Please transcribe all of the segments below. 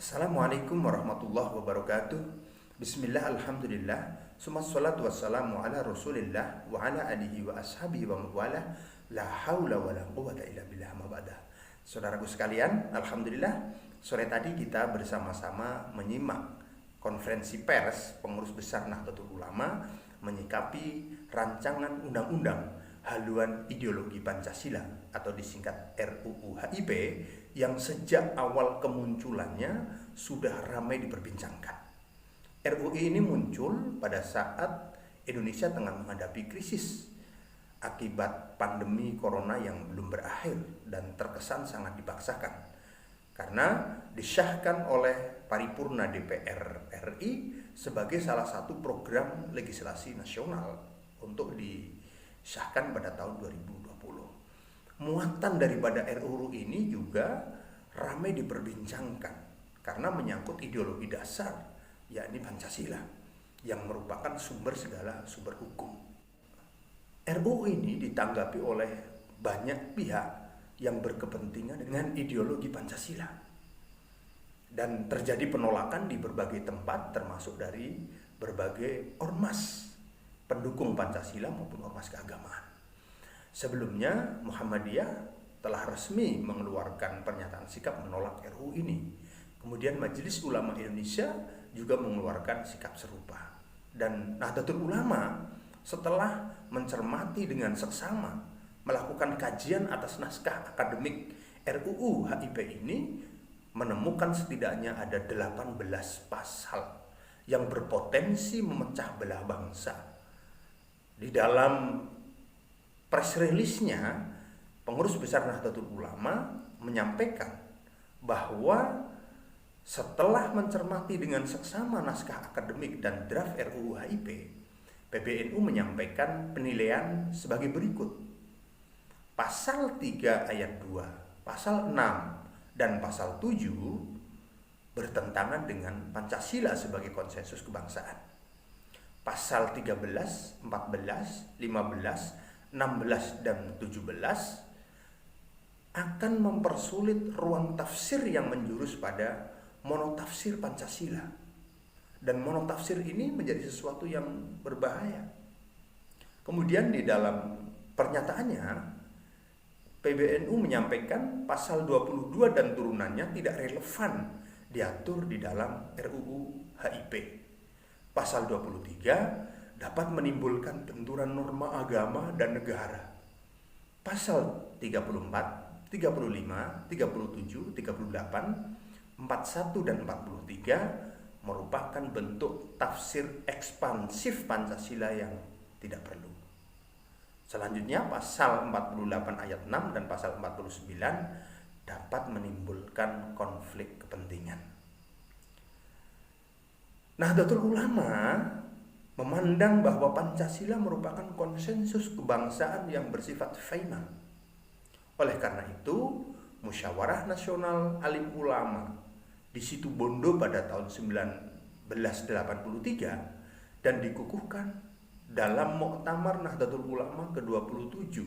Assalamualaikum warahmatullahi wabarakatuh. Bismillah, alhamdulillah, summa salatu wassalamu ala rasulillah wa ala alihi wa ashabihi wa mawalah. La hawla wa la quwata illa billah ma ba'dah. Saudaraku sekalian, alhamdulillah, sore tadi kita bersama-sama menyimak konferensi pers pengurus besar Nahdlatul Ulama menyikapi rancangan undang-undang haluan ideologi Pancasila atau disingkat RUU HIP yang sejak awal kemunculannya sudah ramai diperbincangkan. RUU ini muncul pada saat Indonesia tengah menghadapi krisis akibat pandemi corona yang belum berakhir dan terkesan sangat dipaksakan, karena disahkan oleh paripurna DPR RI sebagai salah satu program legislasi nasional untuk disahkan pada tahun 2020. Muatan daripada RUU ini juga ramai diperbincangkan karena menyangkut ideologi dasar, yakni Pancasila, yang merupakan sumber segala sumber hukum. RUU ini ditanggapi oleh banyak pihak yang berkepentingan dengan ideologi Pancasila, dan terjadi penolakan di berbagai tempat, termasuk dari berbagai ormas pendukung Pancasila maupun ormas keagamaan. Sebelumnya Muhammadiyah telah resmi mengeluarkan pernyataan sikap menolak RUU ini. Kemudian Majelis Ulama Indonesia juga mengeluarkan sikap serupa. Dan Nahdlatul Ulama setelah mencermati dengan seksama, melakukan kajian atas naskah akademik RUU HIP ini, menemukan setidaknya ada 18 pasal yang berpotensi memecah belah bangsa. Di dalam press release-nya, pengurus besar Nahdlatul Ulama menyampaikan bahwa setelah mencermati dengan seksama naskah akademik dan draft RUU HIP, PBNU menyampaikan penilaian sebagai berikut. Pasal 3 ayat 2, pasal 6, dan pasal 7 bertentangan dengan Pancasila sebagai konsensus kebangsaan. Pasal 13, 14, 15, 16 dan 17 akan mempersulit ruang tafsir yang menjurus pada monotafsir Pancasila. Dan monotafsir ini menjadi sesuatu yang berbahaya. Kemudian di dalam pernyataannya, PBNU menyampaikan pasal 22 dan turunannya tidak relevan diatur di dalam RUU HIP. Pasal 23 dapat menimbulkan benturan norma agama dan negara. Pasal 34, 35, 37, 38, 41 dan 43 merupakan bentuk tafsir ekspansif Pancasila yang tidak perlu. Selanjutnya pasal 48 ayat 6 dan pasal 49 dapat menimbulkan konflik kepentingan. Nahdlatul Ulama memandang bahwa Pancasila merupakan konsensus kebangsaan yang bersifat final. Oleh karena itu, Musyawarah Nasional Alim Ulama di Situbondo pada tahun 1983 dan dikukuhkan dalam Muktamar Nahdlatul Ulama ke-27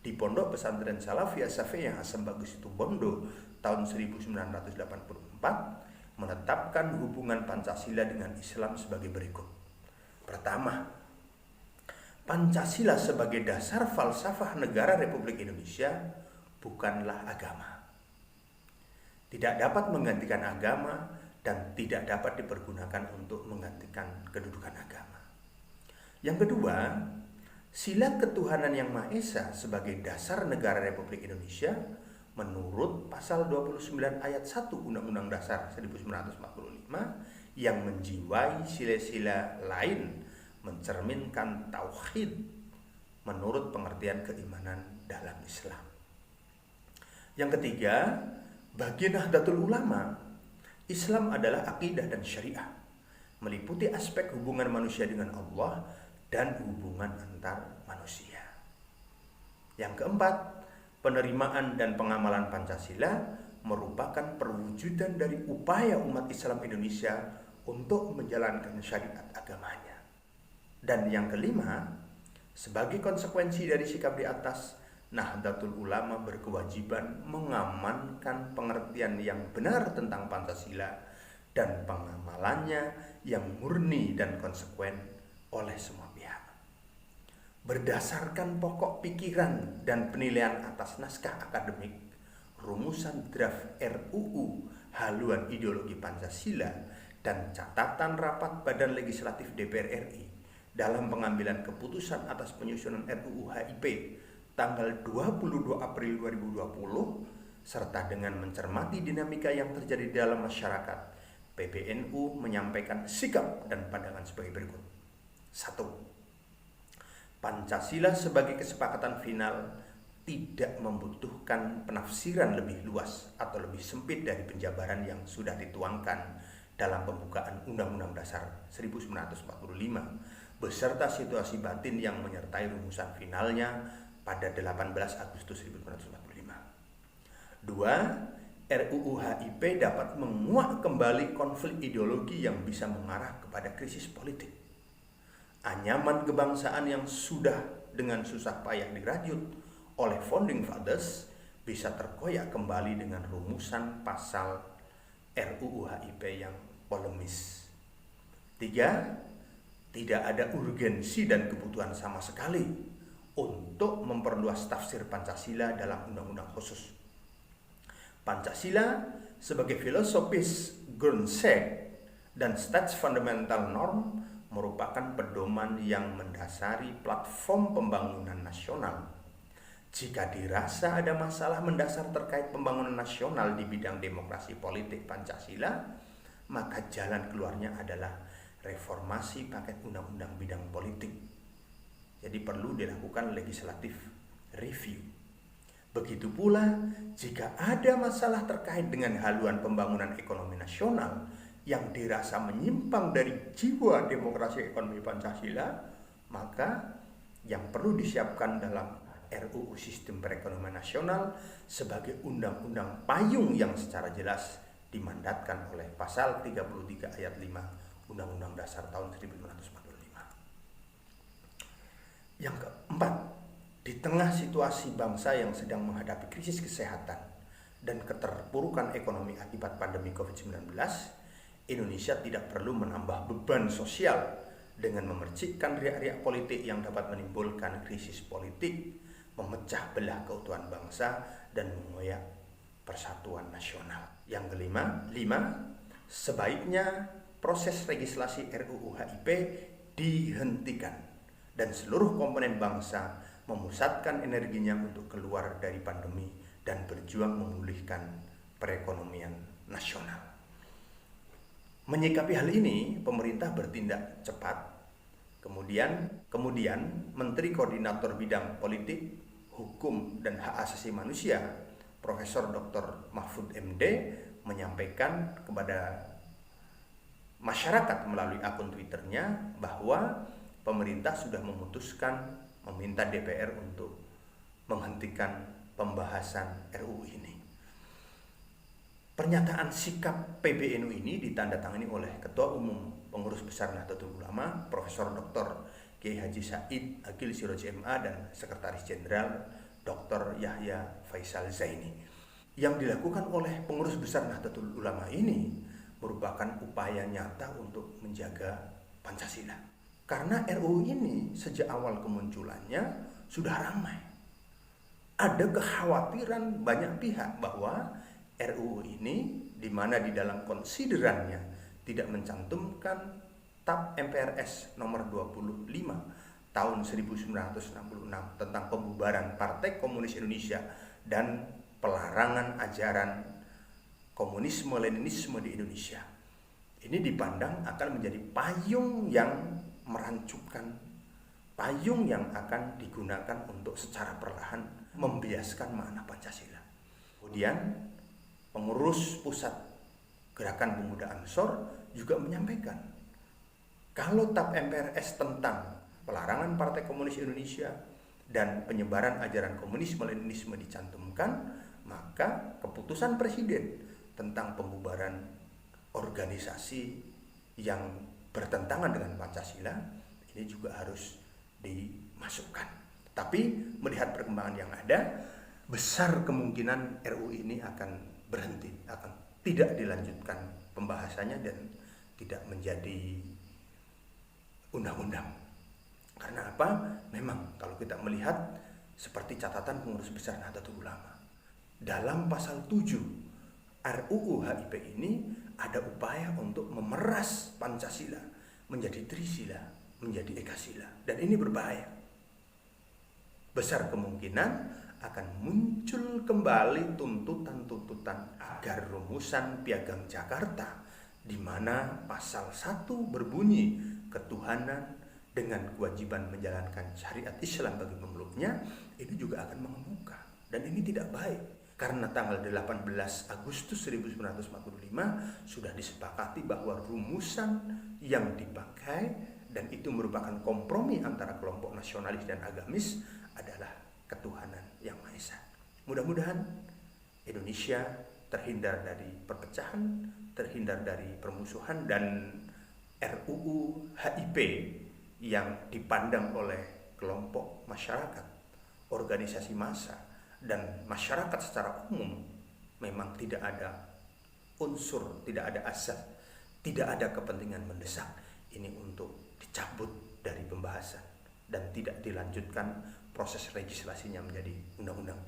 di Pondok Pesantren Salafiyah Safiyah Hasan Bagus Situbondo tahun 1984 menetapkan hubungan Pancasila dengan Islam sebagai berikut. Pertama, Pancasila sebagai dasar falsafah negara Republik Indonesia bukanlah agama. Tidak dapat menggantikan agama dan tidak dapat dipergunakan untuk menggantikan kedudukan agama. Yang kedua, sila ketuhanan yang Maha Esa sebagai dasar negara Republik Indonesia menurut pasal 29 ayat 1 Undang-Undang Dasar 1945 yang menjiwai sila-sila lain mencerminkan tauhid menurut pengertian keimanan dalam Islam. Yang ketiga, bagi Nahdlatul Ulama, Islam adalah akidah dan syariah, meliputi aspek hubungan manusia dengan Allah dan hubungan antar manusia. Yang keempat, penerimaan dan pengamalan Pancasila merupakan perwujudan dari upaya umat Islam Indonesia untuk menjalankan syariat agamanya. Dan yang kelima, sebagai konsekuensi dari sikap di atas, Nahdlatul Ulama berkewajiban mengamankan pengertian yang benar tentang Pancasila dan pengamalannya yang murni dan konsekuen oleh semua pihak. Berdasarkan pokok pikiran dan penilaian atas naskah akademik, rumusan draft RUU haluan ideologi Pancasila dan catatan rapat Badan Legislatif DPR RI dalam pengambilan keputusan atas penyusunan RUU HIP tanggal 22 April 2020 serta dengan mencermati dinamika yang terjadi dalam masyarakat, PBNU menyampaikan sikap dan pandangan sebagai berikut. 1. Pancasila sebagai kesepakatan final tidak membutuhkan penafsiran lebih luas atau lebih sempit dari penjabaran yang sudah dituangkan dalam pembukaan Undang-Undang Dasar 1945 beserta situasi batin yang menyertai rumusan finalnya pada 18 Agustus 1945. 2. RUU HIP dapat menguak kembali konflik ideologi yang bisa mengarah kepada krisis politik. Anyaman kebangsaan yang sudah dengan susah payah dirajut oleh founding fathers bisa terkoyak kembali dengan rumusan pasal RUU HIP yang polemis. 3. Tidak ada urgensi dan kebutuhan sama sekali untuk memperluas tafsir Pancasila dalam undang-undang khusus. Pancasila sebagai filosofis grundsek dan stats fundamental norm merupakan pedoman yang mendasari platform pembangunan nasional. Jika dirasa ada masalah mendasar terkait pembangunan nasional di bidang demokrasi politik Pancasila, maka jalan keluarnya adalah reformasi paket undang-undang bidang politik. Jadi perlu dilakukan legislative review. Begitu pula jika ada masalah terkait dengan haluan pembangunan ekonomi nasional yang dirasa menyimpang dari jiwa demokrasi ekonomi Pancasila, maka yang perlu disiapkan dalam RUU Sistem Perekonomian Nasional sebagai undang-undang payung yang secara jelas dimandatkan oleh pasal 33 ayat 5 Undang-Undang Dasar tahun 1945. Yang keempat, di tengah situasi bangsa yang sedang menghadapi krisis kesehatan dan keterpurukan ekonomi akibat pandemi COVID-19, Indonesia tidak perlu menambah beban sosial dengan memercikkan riak-riak politik yang dapat menimbulkan krisis politik, memecah belah keutuhan bangsa, dan mengoyak persatuan nasional. Yang kelima, sebaiknya proses legislasi RUU HIP dihentikan dan seluruh komponen bangsa memusatkan energinya untuk keluar dari pandemi dan berjuang memulihkan perekonomian nasional. Menyikapi hal ini, pemerintah bertindak cepat. Kemudian Menteri Koordinator Bidang Politik, Hukum dan Hak Asasi Manusia, Profesor Dr. Mahfud MD menyampaikan kepada masyarakat melalui akun Twitternya bahwa pemerintah sudah memutuskan meminta DPR untuk menghentikan pembahasan RUU ini. Pernyataan sikap PBNU ini ditandatangani oleh Ketua Umum Pengurus Besar Nahdlatul Ulama, Profesor Dr. Kiai Haji Said Akil Siroj MA dan Sekretaris Jenderal Dr. Yahya Faisal Zaini. Yang dilakukan oleh Pengurus Besar Nahdlatul Ulama ini merupakan upaya nyata untuk menjaga Pancasila. Karena RUU ini sejak awal kemunculannya sudah ramai. Ada kekhawatiran banyak pihak bahwa RUU ini, di mana di dalam konsiderannya tidak mencantumkan TAP MPRS nomor 25 tahun 1966 tentang pembubaran Partai Komunis Indonesia dan pelarangan ajaran komunisme Leninisme di Indonesia. Ini dipandang akan menjadi payung yang merancukan, payung yang akan digunakan untuk secara perlahan membiaskan makna Pancasila. Kemudian pengurus pusat Gerakan Pemuda Ansor juga menyampaikan kalau TAP MPRS tentang pelarangan Partai Komunis Indonesia dan penyebaran ajaran komunisme Leninisme dicantumkan, maka keputusan Presiden tentang pembubaran organisasi yang bertentangan dengan Pancasila ini juga harus dimasukkan. Tapi melihat perkembangan yang ada, besar kemungkinan RUU ini akan berhenti, akan tidak dilanjutkan pembahasannya dan tidak menjadi undang-undang. Karena apa? Memang kalau kita melihat seperti catatan Pengurus Besar Nahdlatul Ulama, dalam pasal 7 RUU HIP ini ada upaya untuk memeras Pancasila menjadi Trisila, menjadi Ekasila, dan ini berbahaya. Besar kemungkinan akan muncul kembali tuntutan-tuntutan agar rumusan Piagam Jakarta, di mana pasal 1 berbunyi ketuhanan dengan kewajiban menjalankan syariat Islam bagi pemeluknya, ini juga akan mengemuka. Dan ini tidak baik, karena tanggal 18 Agustus 1945 sudah disepakati bahwa rumusan yang dipakai, dan itu merupakan kompromi antara kelompok nasionalis dan agamis, adalah ketuhanan yang Maha Esa. Mudah-mudahan Indonesia terhindar dari perpecahan, terhindar dari permusuhan, dan RUU HIP yang dipandang oleh kelompok masyarakat, organisasi massa, dan masyarakat secara umum memang tidak ada unsur, tidak ada asas, tidak ada kepentingan mendesak ini untuk dicabut dari pembahasan dan tidak dilanjutkan proses legislasinya menjadi undang-undang.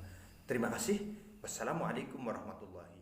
Terima kasih. Wassalamualaikum warahmatullahi wabarakatuh.